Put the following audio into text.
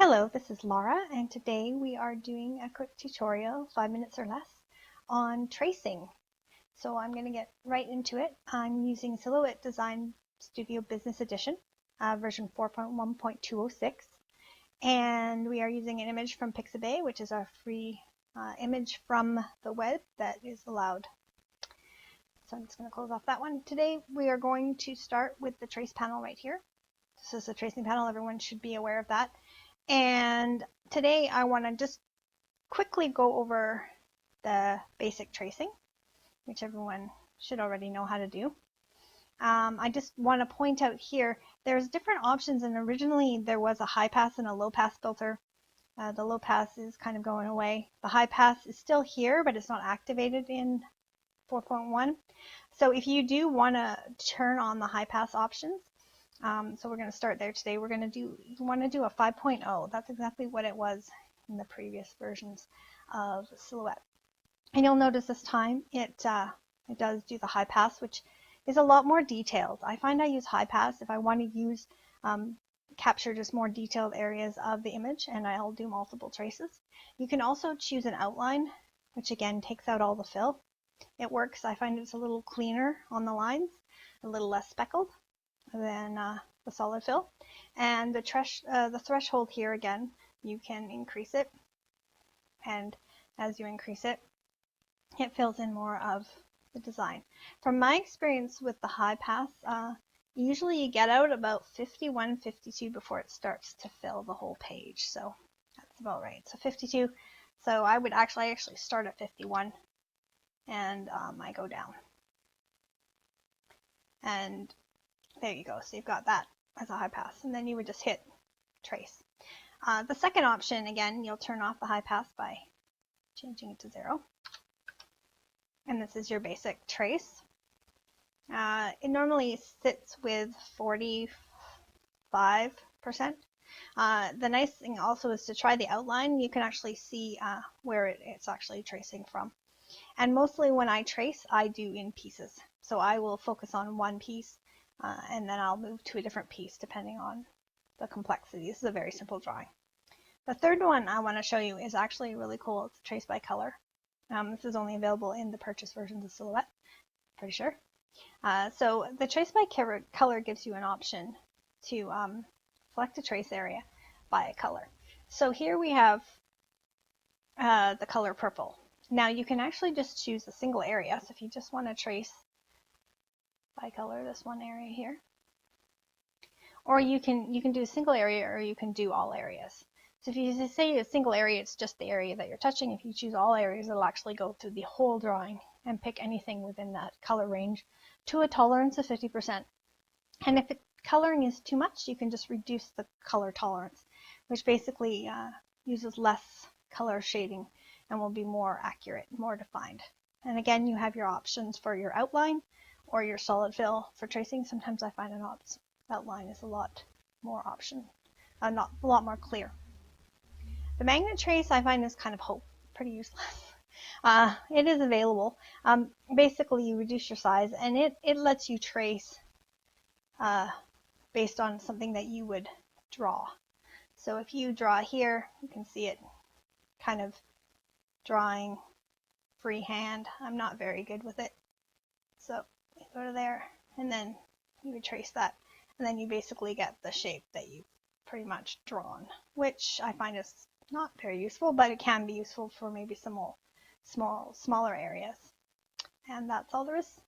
Hello, this is Laura, and today we are doing a quick tutorial, 5 minutes or less, on tracing. So I'm going to get right into it. I'm using Silhouette Design Studio Business Edition, version 4.1.206, and we are using an image from Pixabay, which is our free image from the web that is allowed. So I'm just going to close off that one. Today we are going to start with the trace panel right here. This is the tracing panel. Everyone should be aware of that. And today I want to just quickly go over the basic tracing, which everyone should already know how to do. I just want to point out here, there's different options, and originally there was a high pass and a low pass filter. The low pass is kind of going away. The high pass is still here, but it's not activated in 4.1. So if you do want to turn on the high pass options, so we're going to start there today. You want to do a 5.0. That's exactly what it was in the previous versions of Silhouette. And you'll notice this time it does do the high pass, which is a lot more detailed. I find I use high pass if I want to use capture just more detailed areas of the image, and I'll do multiple traces. You can also choose an outline, which again takes out all the fill. It works. I find it's a little cleaner on the lines, a little less speckled than the solid fill. And the threshold here, again, you can increase it, and as you increase it, it fills in more of the design. From my experience with the high pass, usually you get out about 51, 52 before it starts to fill the whole page. So that's about right. So 52. So I actually start at 51, and I go down. And there you go. So you've got that as a high pass, and then you would just hit trace. The second option, again, you'll turn off the high pass by changing it to 0. And this is your basic trace. It normally sits with 45%. The nice thing also is to try the outline. You can actually see where it's actually tracing from. And mostly when I trace, I do in pieces. So I will focus on one piece, and then I'll move to a different piece depending on the complexity. This is a very simple drawing. The third one I want to show you is actually really cool. It's trace by color. This is only available in the purchase versions of Silhouette, pretty sure. So the trace by color gives you an option to select a trace area by color. So here we have the color purple. Now you can actually just choose a single area. So if you just want to trace by color this one area here, or you can do a single area, or you can do all areas. So if you say a single area, it's just the area that you're touching. If you choose all areas, it'll actually go through the whole drawing and pick anything within that color range to a tolerance of 50%. And if coloring is too much, you can just reduce the color tolerance, which basically uses less color shading and will be more accurate, more defined. And again, you have your options for your outline or your solid fill for tracing. Sometimes I find an outline is a lot more not a lot more clear. The magnet trace I find is kind of pretty useless. It is available. Basically, you reduce your size, and it lets you trace based on something that you would draw. So if you draw here, you can see it kind of drawing freehand. I'm not very good with it. So you go to there, and then you would trace that, and then you basically get the shape that you've pretty much drawn, which I find is not very useful, but it can be useful for maybe some smaller areas. And that's all there is